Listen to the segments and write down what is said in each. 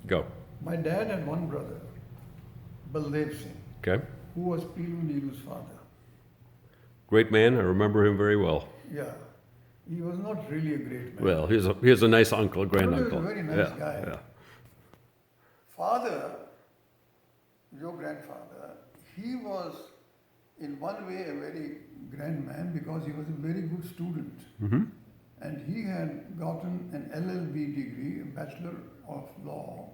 Go. My dad had one brother, Baldev Singh, Okay. who was Pilu Neeru's father. Great man. I remember him very well. Yeah. He was not really a great man. Well, he was a nice uncle, grand He was uncle. a very nice yeah, guy. Yeah. Father, your grandfather, he was in one way a very grand man because he was a very good student. Mm-hmm. And he had gotten an LLB degree, a Bachelor of Law,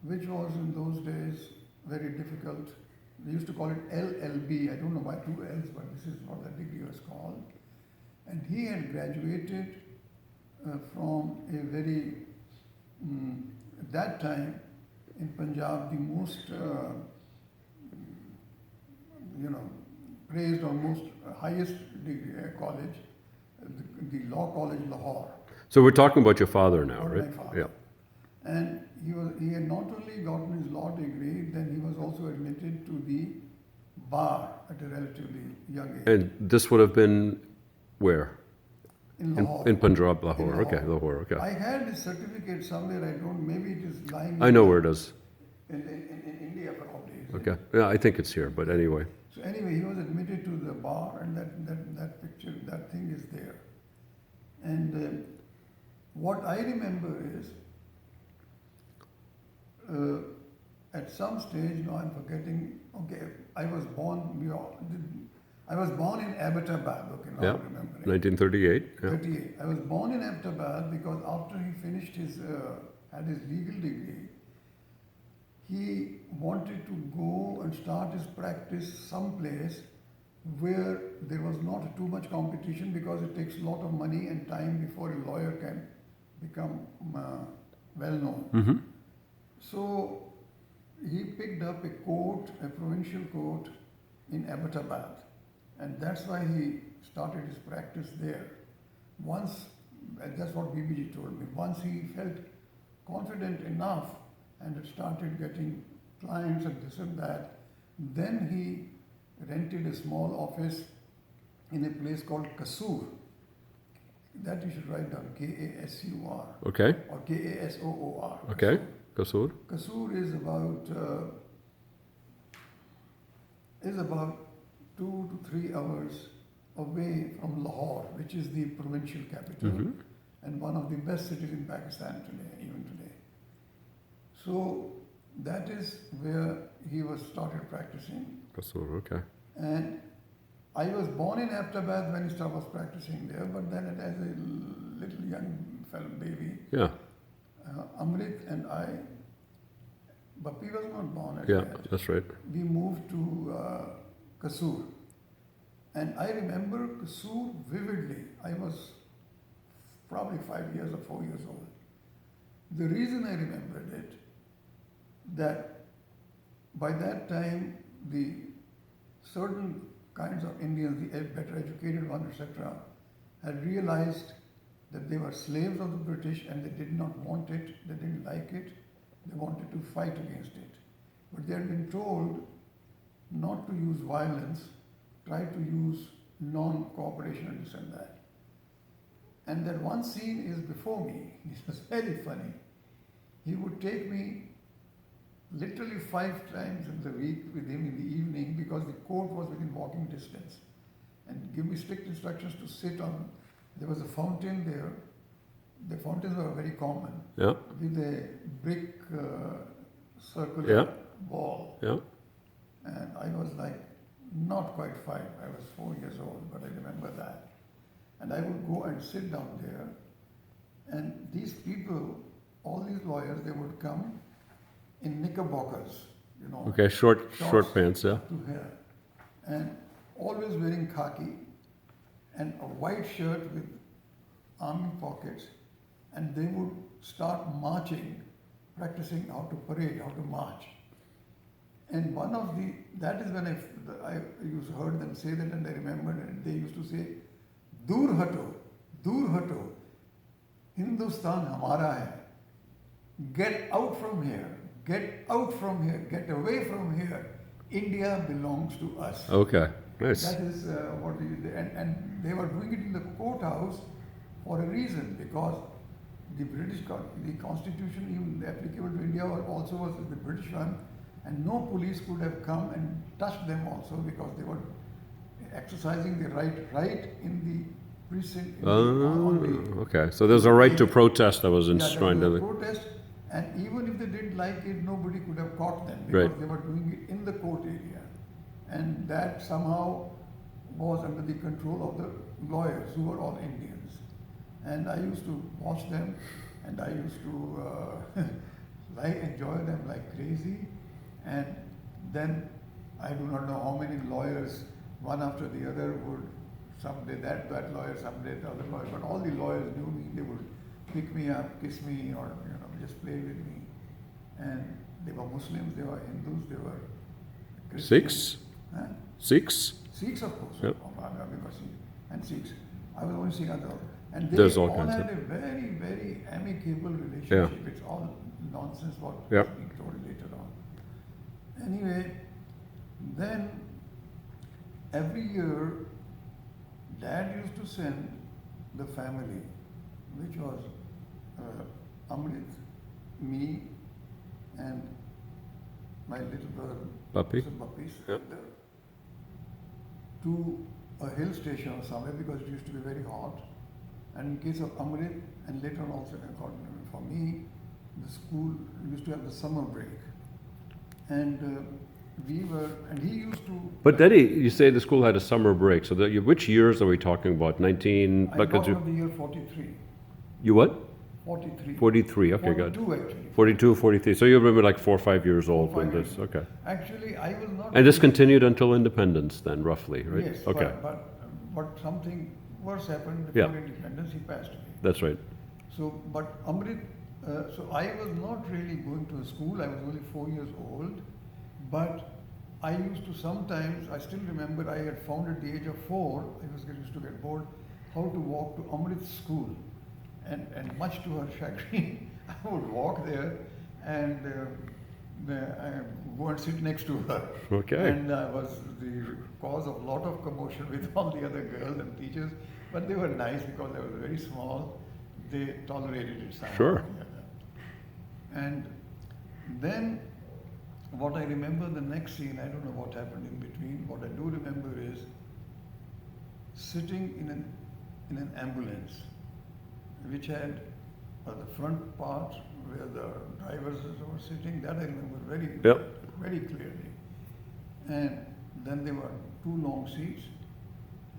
which was in those days very difficult. They used to call it LLB. I don't know why two L's, but this is what the degree was called. And he had graduated from a very, at that time in Punjab, the most, praised or most highest degree, college, the Law College, Lahore. So we're talking about your father now, Or right? my father. Yeah. And he had not only gotten his law degree, then he was also admitted to the bar at a relatively young age. And this would have been where? In Lahore. In Punjab, In Lahore. Okay, Lahore. Okay. I had his certificate somewhere, I don't, maybe it is lying I know where it is. in India probably. Okay. Yeah, I think it's here, but anyway. So anyway, he was admitted to the bar and that picture, that thing is there. And what I remember is, at some stage, now I'm forgetting, okay, I was born in Abbottabad, okay, now Yeah. I'm remembering. 1938. Yeah. 38. I was born in Abbottabad because after he finished had his legal degree, he wanted to go and start his practice someplace where there was not too much competition because it takes a lot of money and time before a lawyer can become well known. Mm-hmm. So he picked up a court, a provincial court in Abbottabad, and that's why he started his practice there. Once, that's what BBG told me, once he felt confident enough and had started getting clients and this and that, then he rented a small office in a place called Kasur. That you should write down, Kasur. Okay. Or Kasoor. Okay. Kasur. Kasur is about 2 to 3 hours away from Lahore, which is the provincial capital Mm-hmm. and one of the best cities in Pakistan today, even today. So that is where he was started practicing. Kasur. Okay. And I was born in Abbottabad when he was practicing there, but then as a little young fellow baby, Yeah. Amrit and I, Bappi was not born at Yeah. that. That's right. We moved to Kasur. And I remember Kasur vividly. I was probably 5 years or 4 years old. The reason I remembered it, that by that time the certain kinds of Indians, the better educated ones, etc., had realized that they were slaves of the British and they did not want it, they didn't like it, they wanted to fight against it. But they had been told not to use violence, try to use non-cooperation and this and that. And that one scene is before me. It was very funny. He would take me literally 5 times in the week with him in the evening because the court was within walking distance, and give me strict instructions to sit on. There was a fountain there. The fountains were very common. Yeah. With a brick circular Yeah. wall. Yeah. And I was like not quite 5. I was 4 years old, but I remember that. And I would go and sit down there, and these people, all these lawyers, they would come in knickerbockers, Okay. Short pants. Yeah. to here, and always wearing khaki and a white shirt with army pockets, and they would start marching, practicing how to parade, how to march. And that is when I heard them say that, and I remembered, and they used to say, "Dur hato, Hindustan hamara hai. Get out from here, get away from here. India belongs to us." Okay. Nice. That is what and they were doing it in the courthouse for a reason, because the constitution even applicable to India also was the British one, and no police could have come and touched them also because they were exercising their right in the precinct. Okay. So there's a right to protest that was Yeah, enshrined there in was a the. protest, and even if they didn't like it, nobody could have caught them because Right. they were doing it in the court area, and that somehow was under the control of the lawyers who were all Indians. And I used to watch them, and I used to enjoy them like crazy. And then I do not know how many lawyers, one after the other, would someday that lawyer, someday the other lawyer, but all the lawyers knew me. They would pick me up, kiss me, or just play with me. And they were Muslims, they were Hindus, they were Christians. Sikhs? Huh? Sikhs? Sikhs, of course. Yep. And Sikhs. I was only Sikh. And they There's all all kinds had of- a very, very amicable relationship. It's all nonsense what Yep. was being told later on. Anyway, then every year, Dad used to send the family, which was Amrit, me, and my little brother, Papi? Bappi, Yep. to a hill station or somewhere because it used to be very hot. And in case of Amrit, and later on also for me, the school used to have the summer break. And he used to. But Daddy, you say the school had a summer break. So which years are we talking about? 19. I got of the year 43. You what? 43. 43. Okay, good. 42 actually. 42, 43. So you remember like 4 or 5 years old 4 or when 5 this. years. Okay. Actually, I was not. And this continued until independence, then, roughly, right? Yes, Okay. but something worse happened Yeah. before independence. He passed away. That's right. So, but Amrit, so I was not really going to school. I was only 4 years old, but I used to sometimes. I still remember I had found at the age of 4. I used to get bored how to walk to Amrit's school, and much to her chagrin, I would walk there and go and sit next to her. Okay. And I was the cause of a lot of commotion with all the other girls and teachers, but they were nice because I was very small. They tolerated it somehow. Sure. And then what I remember the next scene, I don't know what happened in between. What I do remember is sitting in an ambulance, which had the front part where the drivers were sitting. That I remember very clearly. And then there were 2 long seats,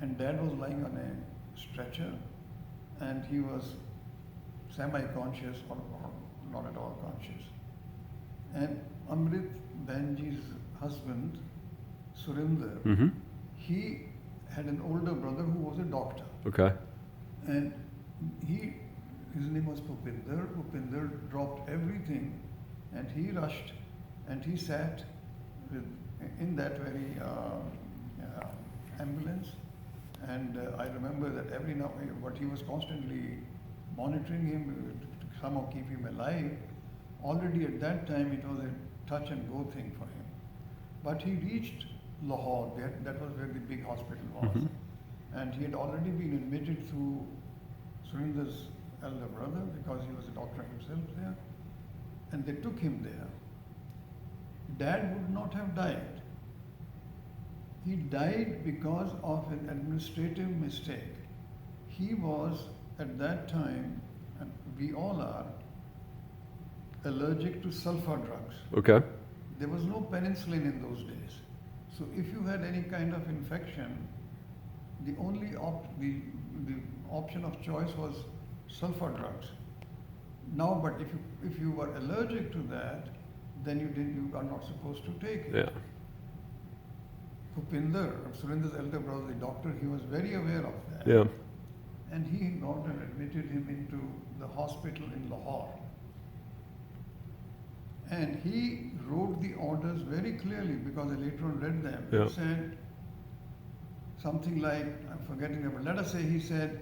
and Dad was lying on a stretcher, and he was semi-conscious or not at all conscious. And Amrit Banji's husband, Surinder, Mm-hmm. he had an older brother who was a doctor. Okay. And his name was Pupinder. Pupinder dropped everything and he rushed and he sat in that very ambulance. And I remember that every now and then, but he was constantly monitoring him to somehow keep him alive. Already at that time it was a touch and go thing for him. But he reached Lahore, that was where the big hospital was. Mhm. And he had already been admitted through Surinder's elder brother because he was a doctor himself there. And they took him there. Dad would not have died. He died because of an administrative mistake. He was at that time, and we all are, allergic to sulfur drugs. Okay. There was no penicillin in those days. So if you had any kind of infection, the only the option of choice was sulfur drugs. Now, but if you were allergic to that, then you are not supposed to take it. Yeah. Pupinder, Surinder's elder brother, the doctor, he was very aware of that. Yeah. And he got and admitted him into the hospital in Lahore. And he wrote the orders very clearly because I later on read them. Yeah. He said something like, I'm forgetting it, but let us say he said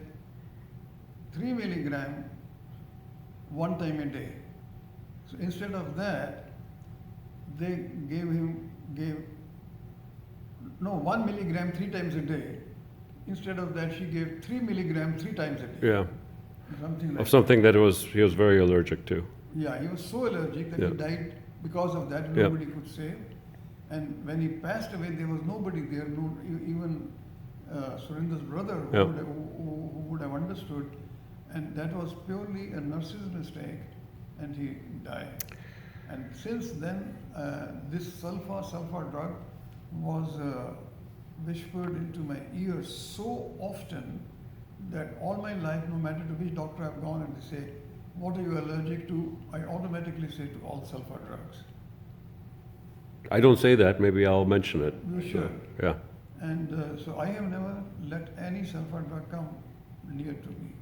3 milligram 1 time a day. So instead of that, they gave 1 milligram 3 times a day. Instead of that, she gave 3 milligram 3 times a day. Yeah. something like Of something that he was very allergic to. Yeah, he was so allergic that Yeah. he died because of that. Yeah. Nobody could save. And when he passed away, there was nobody there, even Surinder's brother, Yeah. who would have understood. And that was purely a nurse's mistake, and he died. And since then, this sulfur drug was whispered into my ears so often that all my life, no matter to which doctor I've gone and they say, what are you allergic to? I automatically say to all sulfur drugs. I don't say that, maybe I'll mention it. You should. Yeah. And so I have never let any sulfur drug come near to me.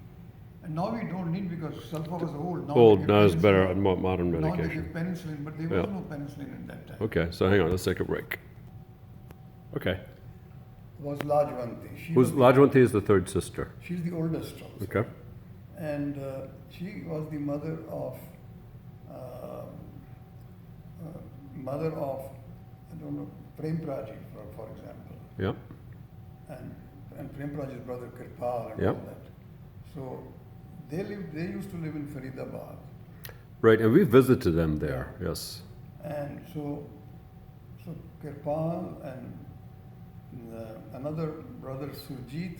And now we don't need because sulfur was old. Now Old, they give now it's better, penicillin. modern Now they give medication. penicillin, but there Yeah. was no penicillin at that time. Okay, so hang on, let's take a break. Okay. Was Lajwanti. Who's, Lajwanti is the third sister. She's the oldest also. Okay. And she was the mother of, I don't know, Prem Praji, for example. Yeah. And Prem Praji's brother Kirpal and Yeah. all that. So they used to live in Faridabad. Right, and we visited them there, yes. And so Kirpal and another brother Surjit,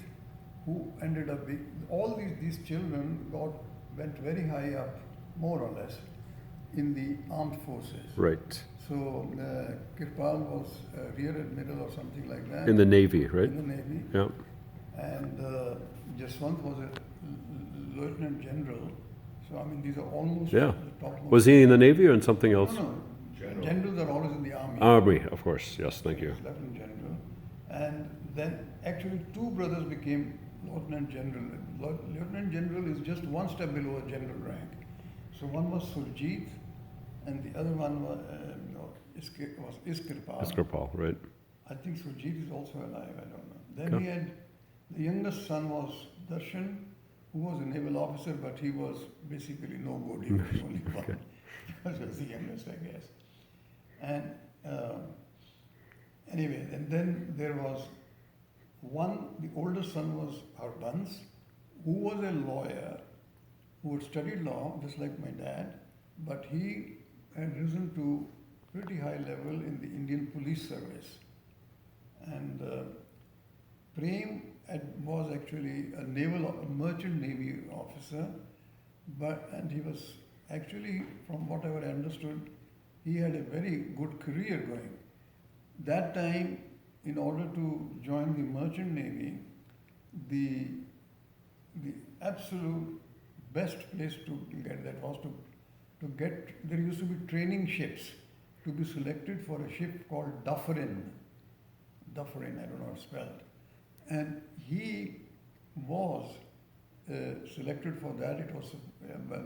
who ended up being, all these children went very high up, more or less, in the armed forces. Right. So Kirpal was rear admiral or something like that. In the Navy, right? In the Navy. Yeah. And Jaswant was a lieutenant general. So I mean, these are almost Yeah. the topmost. Was he in the Navy or in something else? No. Generals are always in the army. Army, of course, yes, thank you. Lieutenant general. And then actually two brothers became lieutenant general. Lieutenant general is just one step below a general rank. So one was Surjit, and the other one was Iskirpal. Iskirpal, right. I think Surjit is also alive, I don't know. Then Okay. he had, the youngest son was Darshan, who was a naval officer, but he was basically no good. He was only one. He was the youngest, I guess. And anyway, and then there was one, the oldest son was Harbans, who was a lawyer, who had studied law, just like my dad, but he had risen to pretty high level in the Indian police service. And Prem was actually a merchant navy officer, and he was actually, from whatever I understood, he had a very good career going. That time, in order to join the merchant navy, the absolute best place to get that was to get, there used to be training ships to be selected for a ship called Dufferin, I don't know how it's spelled. And he was selected for that. It was,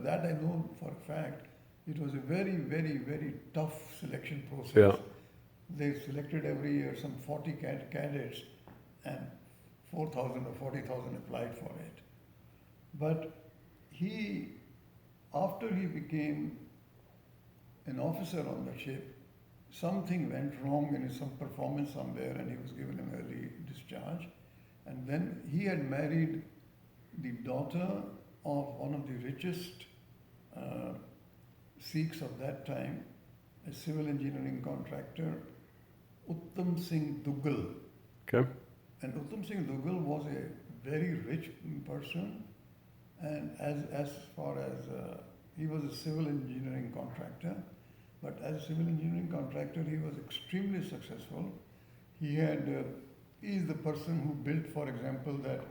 that I know for a fact, it was a very, very, very tough selection process. Yeah. They selected every year some 40 cadets, and 4,000 or 40,000 applied for it. But after he became an officer on the ship, something went wrong in some performance somewhere, and he was given an early discharge. And then he had married the daughter of one of the richest Sikhs of that time, a civil engineering contractor, Achar Singh Gujral. Okay. And Achar Singh Gujral was a very rich person, and as far as he was a civil engineering contractor, but as a civil engineering contractor, he was extremely successful. He is the person who built, for example, that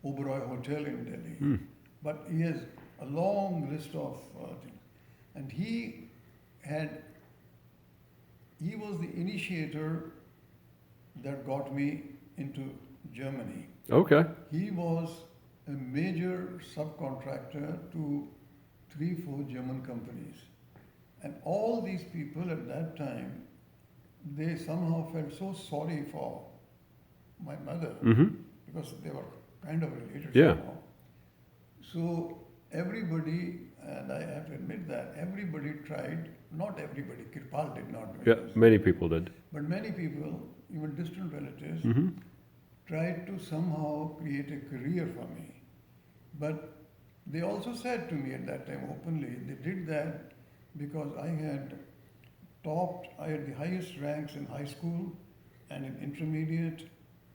Oberoi Hotel in Delhi. But he has a long list of things. And he was the initiator that got me into Germany. Okay. He was a major subcontractor to 3-4 German companies. And all these people at that time, they somehow felt so sorry for my mother, because they were kind of related Yeah. somehow. So everybody, and I have to admit that, everybody tried, not everybody, Kirpal did not do Yeah, this, many people did. but many people, even distant relatives, tried to somehow create a career for me. But They also said to me at that time openly, they did that because I had I had the highest ranks in high school and in intermediate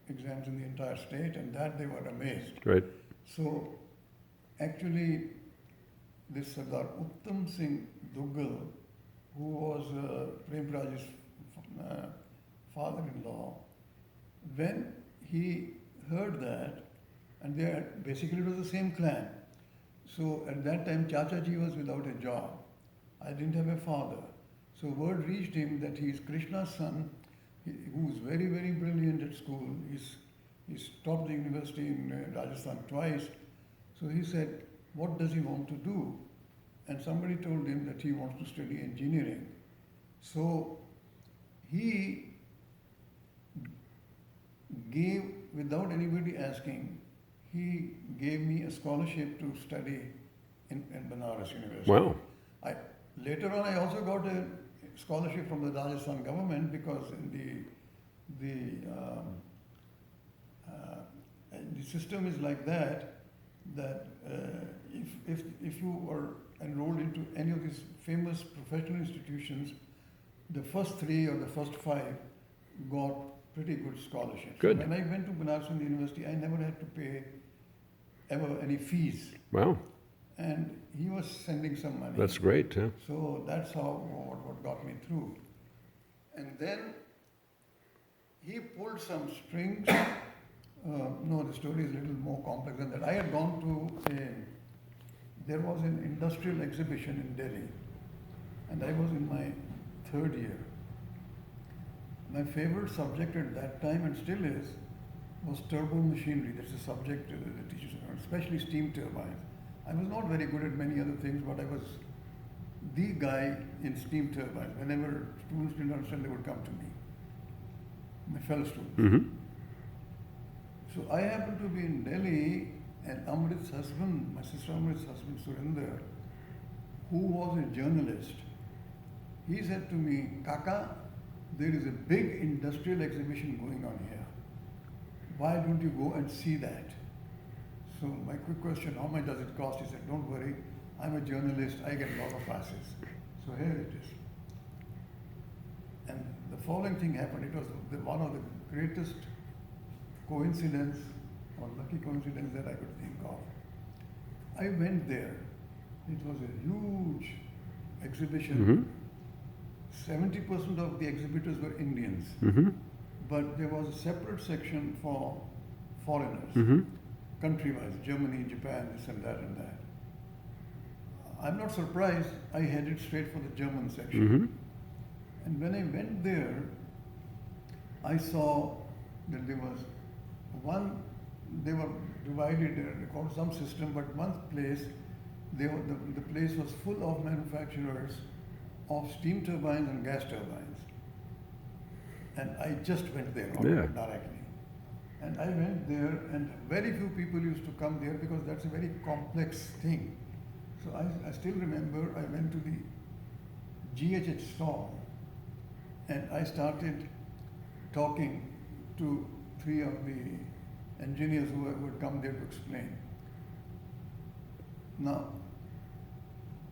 exams in the entire state, and that they were amazed. Right. So actually, this Sardar Uttam Singh Duggal, who was Prem Raj's father-in-law, when he heard that, and basically it was the same clan. So at that time, Chachaji was without a job. I didn't have a father. So word reached him that he is Krishna's son, who is very, very brilliant at school. He's topped the university in Rajasthan twice. So he said, what does he want to do? And somebody told him that he wants to study engineering. So he gave, without anybody asking, he gave me a scholarship to study in Banaras University. Wow. Later on, I also got a scholarship from the Rajasthan government because in the system is like that if you are enrolled into any of these famous professional institutions, the first 3 or the first 5 got pretty good scholarships. Good. So when I went to Banaras University, I never had to pay ever any fees. Wow. And he was sending some money. That's great. Yeah. So that's how what got me through. And then he pulled some strings. No, the story is a little more complex than that. I had gone to there was an industrial exhibition in Delhi, and I was in my 3rd year. My favorite subject at that time, and still is, was turbo machinery. That's a subject the teachers, especially steam turbines. I was not very good at many other things, but I was the guy in steam turbines. Whenever students didn't understand, they would come to me, my fellow students. Mm-hmm. So I happened to be in Delhi, and Amrit's husband, my sister Amrit's husband, Surinder, who was a journalist, he said to me, Kaka, there is a big industrial exhibition going on here. Why don't you go and see that? So my quick question, how much does it cost? He said, don't worry, I'm a journalist, I get a lot of passes. So here it is. And the following thing happened. It was one of the greatest coincidence or lucky coincidence that I could think of. I went there. It was a huge exhibition. Mm-hmm. 70% of the exhibitors were Indians, Mm-hmm. but there was a separate section for foreigners. Mm-hmm. Country-wise, Germany, Japan, this and that and that. I'm not surprised, I headed straight for the German section. Mm-hmm. And when I went there, I saw that there was they were divided according to some system, but one place, the place was full of manufacturers of steam turbines and gas turbines. And I just went there directly. And I went there, and very few people used to come there because that's a very complex thing. So I still remember I went to the GHH stall, and I started talking to 3 of the engineers who would come there to explain. Now,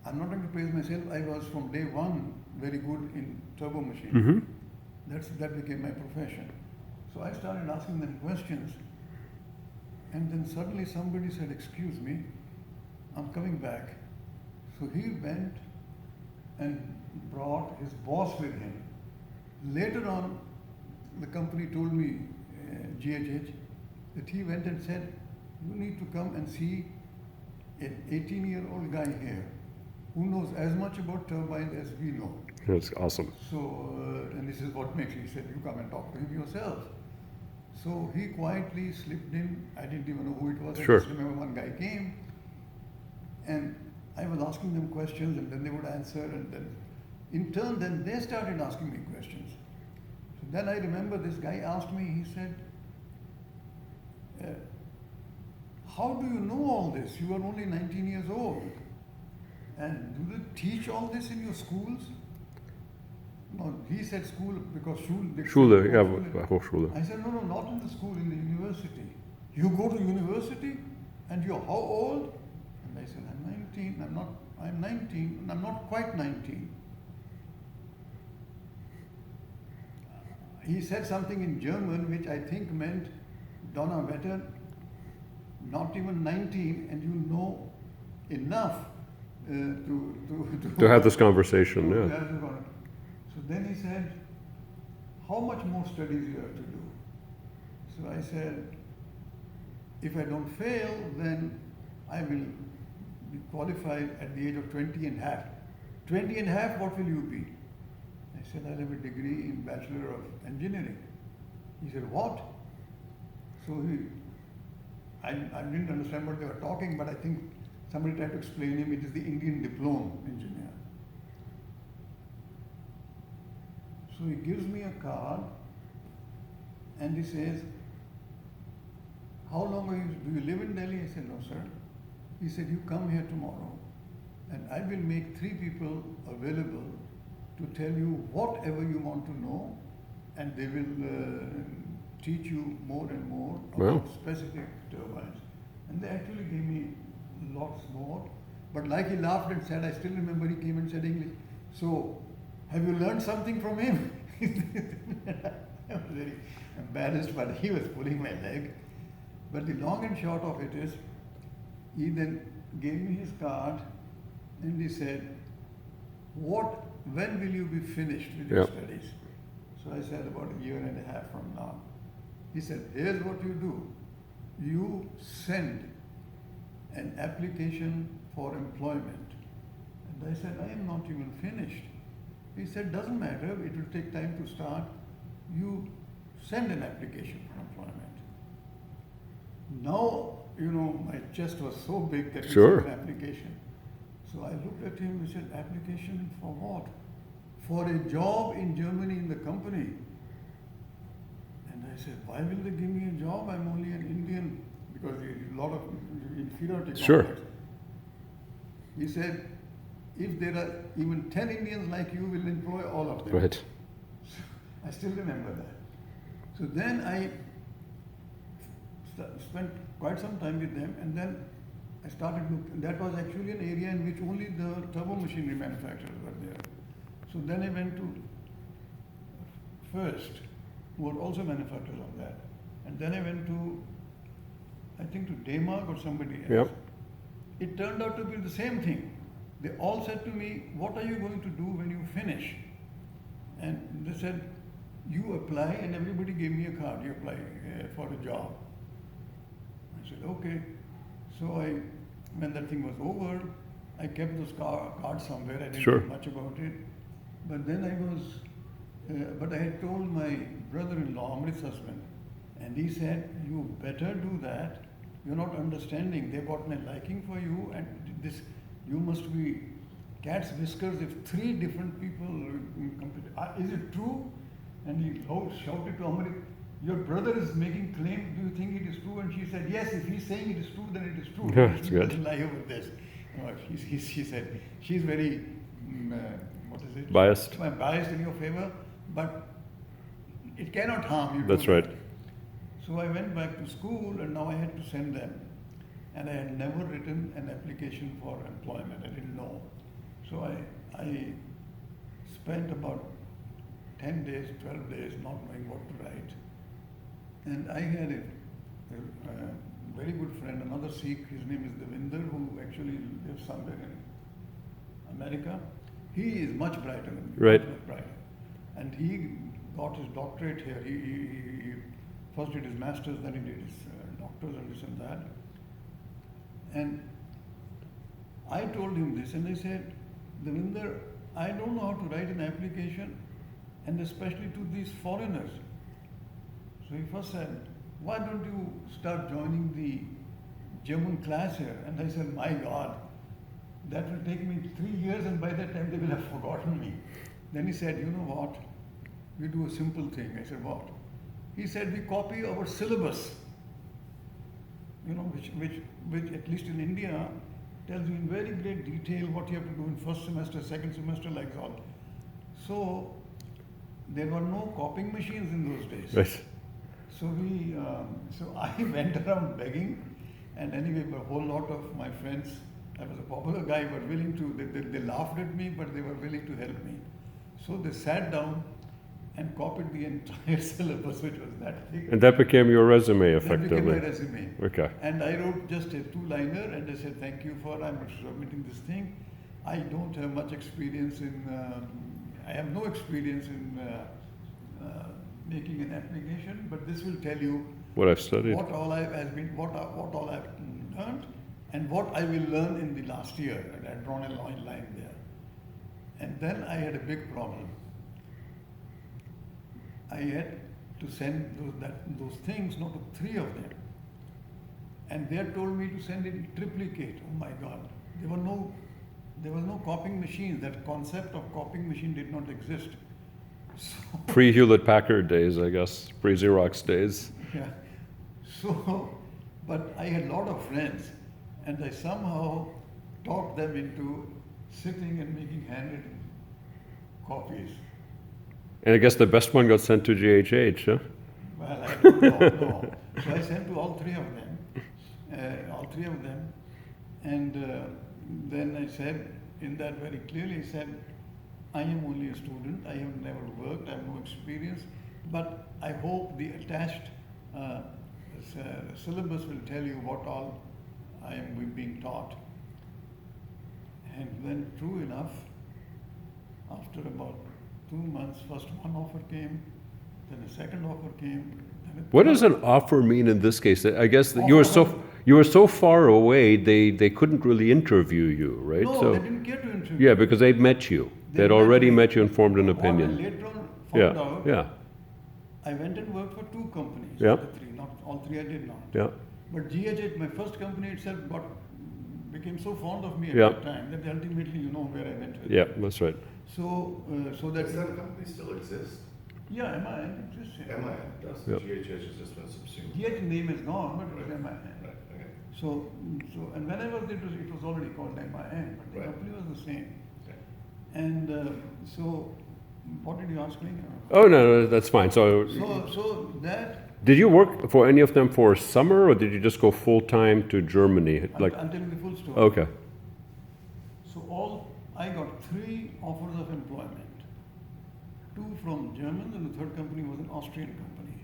I'm not going to praise myself. I was from day one very good in turbo machinery. Mm-hmm. That became my profession. So I started asking them questions, and then suddenly somebody said, excuse me, I'm coming back. So he went and brought his boss with him. Later on, the company told me, GHH, that he went and said, you need to come and see an 18-year-old guy here who knows as much about turbines as we know. That's awesome. So, and this is what makes, he said, you come and talk to him yourself. So he quietly slipped in. I didn't even know who it was. Sure. I just remember one guy came, and I was asking them questions, and then they would answer, and then in turn, then they started asking me questions. So then I remember this guy asked me, he said, how do you know all this? You are only 19 years old. And do they teach all this in your schools? No, he said school because Schule, ja, Hochschule. I said, no, not in the school, in the university. You go to university and you're how old? And I said, I'm 19, I'm 19, and I'm not quite 19. He said something in German which I think meant, Donnerwetter, not even 19, and you know enough To have this conversation, to yeah. have the con- So then he said, how much more studies you have to do? So I said, if I don't fail, then I will be qualified at the age of 20 and a half. 20 and a half, what will you be? I said, I'll have a degree in Bachelor of Engineering. He said, what? So I didn't understand what they were talking, but I think somebody tried to explain him, it is the Indian diploma engineer. So he gives me a card and he says, how long do you live in Delhi? I said, no, sir. He said, you come here tomorrow and I will make 3 people available to tell you whatever you want to know, and they will teach you more and more about specific turbines. And they actually gave me lots more. But like he laughed and said, I still remember he came and said English, so have you learned something from him? I was very embarrassed, but he was pulling my leg. But the long and short of it is, he then gave me his card and he said, when will you be finished with your studies? So I said, about a year and a half from now. He said, here's what you do. You send an application for employment. And I said, I am not even finished. He said, doesn't matter, it will take time to start. You send an application for employment. Now, my chest was so big that he said an application. So I looked at him and said, application for what? For a job in Germany in the company. And I said, why will they give me a job? I'm only an Indian, because there is a lot of inferiority complex. He said, if there are even 10 Indians like you, we'll employ all of them. Right. So I still remember that. So then I spent quite some time with them, and then I started looking. That was actually an area in which only the turbo machinery manufacturers were there. So then I went to First, who were also manufacturers of that. And then I went to, I think to Denmark or somebody else. Yep. It turned out to be the same thing. They all said to me, what are you going to do when you finish? And they said, you apply, and everybody gave me a card, you apply for a job. I said, okay. So when that thing was over, I kept those cards somewhere. I didn't think much about it. But then but I had told my brother-in-law, Amrit's husband, and he said, you better do that. You're not understanding. They've got my liking for you, and you must be cat's whiskers if 3 different people compete. Is it true? And he shouted to Amrit, your brother is making claim, do you think it is true? And she said, yes, if he's saying it is true, then it is true. Yeah, that's he good. doesn't lie over this. She said, she's very, what is it? Biased. Biased in your favor, but it cannot harm you. That's right. So I went back to school, and now I had to send them. And I had never written an application for employment. I didn't know. So I spent about 10 days, 12 days not knowing what to write. And I had a very good friend, another Sikh, his name is Devinder, who actually lives somewhere in America. He is much brighter than me. Right. Much brighter. And he got his doctorate here. He first did his master's, then he did his doctor's and this and that. And I told him this, and I said, Devinder, I don't know how to write an application, and especially to these foreigners. So he first said, why don't you start joining the German class here? And I said, my God, that will take me 3 years, and by that time they will have forgotten me. Then he said, you know what, we do a simple thing. I said, what? He said, we copy our syllabus, which at least in India tells you in very great detail what you have to do in first semester, second semester, like all. So there were no copying machines in those days. Right. So I went around begging, and anyway, a whole lot of my friends I was a popular guy, but willing to, they laughed at me, but they were willing to help me. So they sat down and copied the entire syllabus, which was that thick. And that became your resume, That became effectively. my resume. Okay. And I wrote just a two-liner, and I said, thank you for, I'm submitting this thing. I don't have much experience in, I have no experience in making an application, but this will tell you What I've studied. what all I've learned and what I will learn in the last year. And I had drawn a line there. And then I had a big problem. I had to send those things, not to 3 of them. And they had told me to send it in triplicate. Oh my God. There was no copying machine. That concept of copying machine did not exist. So, Pre-Hewlett Packard days, I guess. Pre-Xerox days. yeah. So, but I had a lot of friends, and I somehow talked them into sitting and making handwritten copies. And I guess the best one got sent to GHH, huh? Well, I don't know. No. So I sent to all 3 of them, and then I said, in that very clearly said, I am only a student, I have never worked, I have no experience, but I hope the attached syllabus will tell you what all I am being taught. And then true enough, after about 2 months, first one offer came, then a second offer came. Then a What third. does an offer mean in this case? I guess that you were so far away, they couldn't really interview you, right? No, So they didn't care to interview. yeah, because they'd met you. They They'd met already me. met you and formed an What I opinion. later on found Yeah, out, yeah, I went and worked for 2 companies, Yeah. not the 3, not all 3 I did not. yeah. But GHH, my first company itself, became so fond of me at Yeah. that time that ultimately you know where I went with Yeah, it. that's right. So that Does that company still exist? yeah, MIN exists. Yeah. MIN does. Yeah. GHH has just been subsumed. GHH name is gone, but it was Right. MIN. Right, okay. So and whenever it was already called MIN, but the Right. company was the same. Okay. And so, what did you ask me? Oh, no, that's fine. So that Did you work for any of them for a summer, or did you just go full-time to Germany? I'm telling the full story. Okay, So I got 3 offers of employment. 2 from German, and the third company was an Austrian company,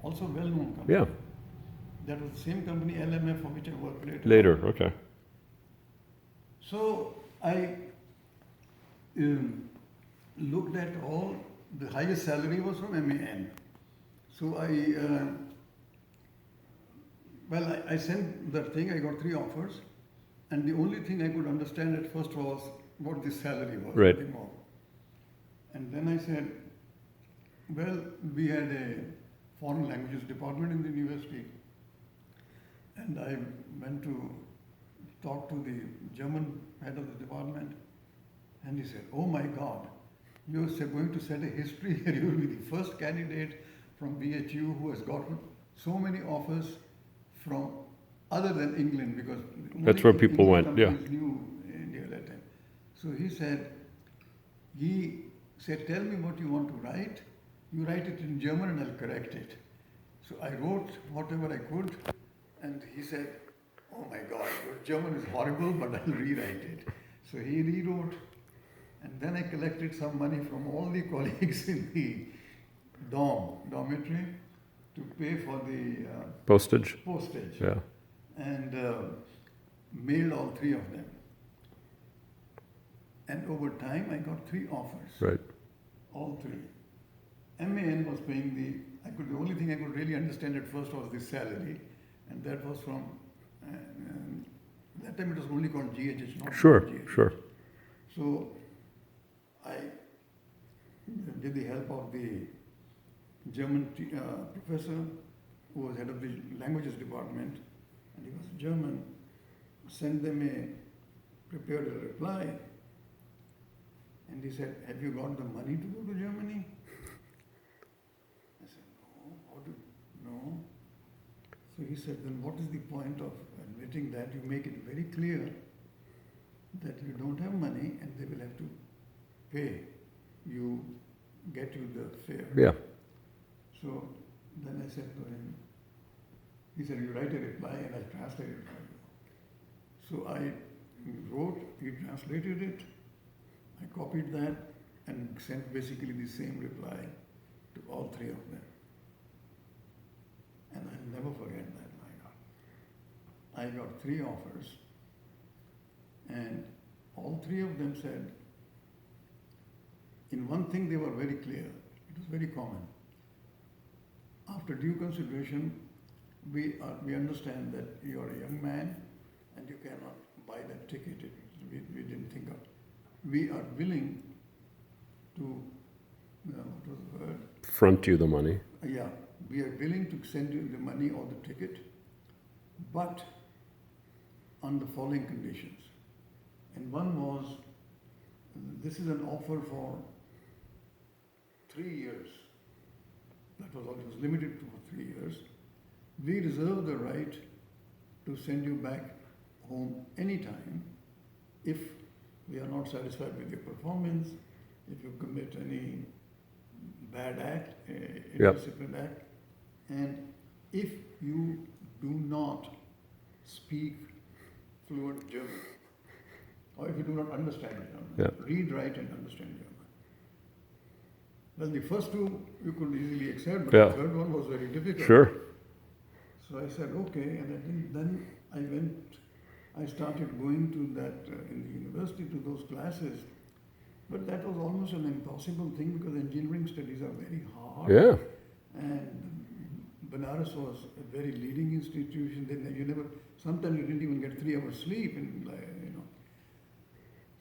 also well-known company. yeah, That was the same company, LMF, for which I worked later. later, okay. So I looked at all. The highest salary was from MAN. So I sent that thing. I got 3 offers, and the only thing I could understand at first was what the salary was. Right. nothing more. And then I said, well, we had a foreign languages department in the university, and I went to talk to the German head of the department, and he said, oh my God, you're going to set a history here. You will be the first candidate from BHU who has gotten so many offers from other than England, because That's only where people English went, yeah. companies knew India at that time. So he said, tell me what you want to write. You write it in German and I'll correct it. So I wrote whatever I could, and he said, oh my God, your German is horrible, but I'll rewrite it. So he rewrote, and then I collected some money from all the colleagues in the dormitory to pay for the Postage? postage, Yeah, and mailed all 3 of them. And over time, I got 3 offers, right. all 3. MAN was paying the only thing I could really understand at first was the salary, and that was from, that time it was only called GHH, not Sure, GHH. sure. So I, with the help of the German professor who was head of the languages department, and he was German, sent them prepared a reply, and he said, have you got the money to go to Germany? I said, no. So he said, then what is the point of admitting that? You make it very clear that you don't have money and they will have to pay you, get you the fare. Yeah, So then I said to him, he said, you write a reply and I'll translate it for you. So I wrote, he translated it, I copied that and sent basically the same reply to all three of them. And I'll never forget that, my God. I got 3 offers, and all 3 of them said, in one thing they were very clear, it was very common. After due consideration, we understand that you are a young man and you cannot buy that ticket. We didn't think of. We are willing to, what was the word? Front you the money. Yeah, we are willing to send you the money or the ticket, but on the following conditions. And one was, this is an offer for 3 years. That was all, it was limited to 3 years. We reserve the right to send you back home anytime if we are not satisfied with your performance, if you commit any bad act, indisciplined act, and if you do not speak fluent German, or if you do not understand German, read, write and understand German. Well, the first 2 you could easily accept, but the third one was very difficult. Sure. So I said, okay, and then I started going to that, in the university, to those classes. But that was almost an impossible thing because engineering studies are very hard. Yeah. And Banaras was a very leading institution. Then sometimes you didn't even get 3 hours sleep, and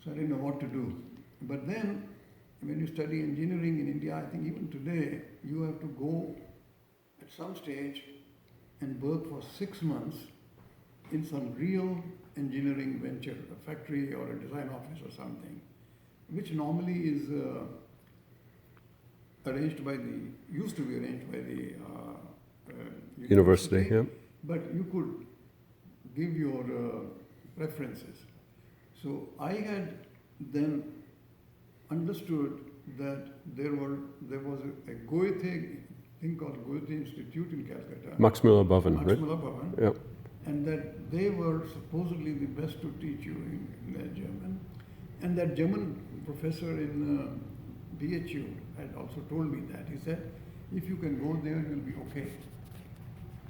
so I didn't know what to do. But then, when you study engineering in India, I think even today, you have to go at some stage and work for 6 months in some real engineering venture, a factory or a design office or something, which normally is used to be arranged by the University, yeah. But you could give your preferences. So I had then understood that there was a Goethe thing called Goethe Institute in Calcutta. Max Müller-Böven, right? Müller-Böven, Yeah. and that they were supposedly the best to teach you in German. And that German professor in BHU had also told me that. He said, if you can go there, you'll be okay.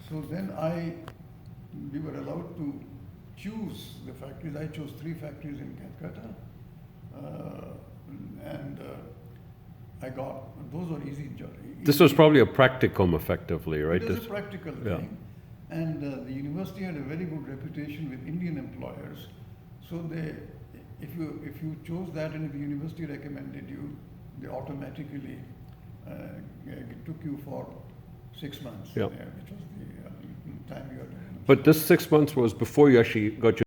So then we were allowed to choose the factories. I chose 3 factories in Calcutta. I got, those were easy jobs. This was probably a practicum, effectively, right? It was a practical thing. And the university had a very good reputation with Indian employers. So if you chose that and if the university recommended you, they automatically took you for 6 months, which was the time you had to. But this 6 months was before you actually got your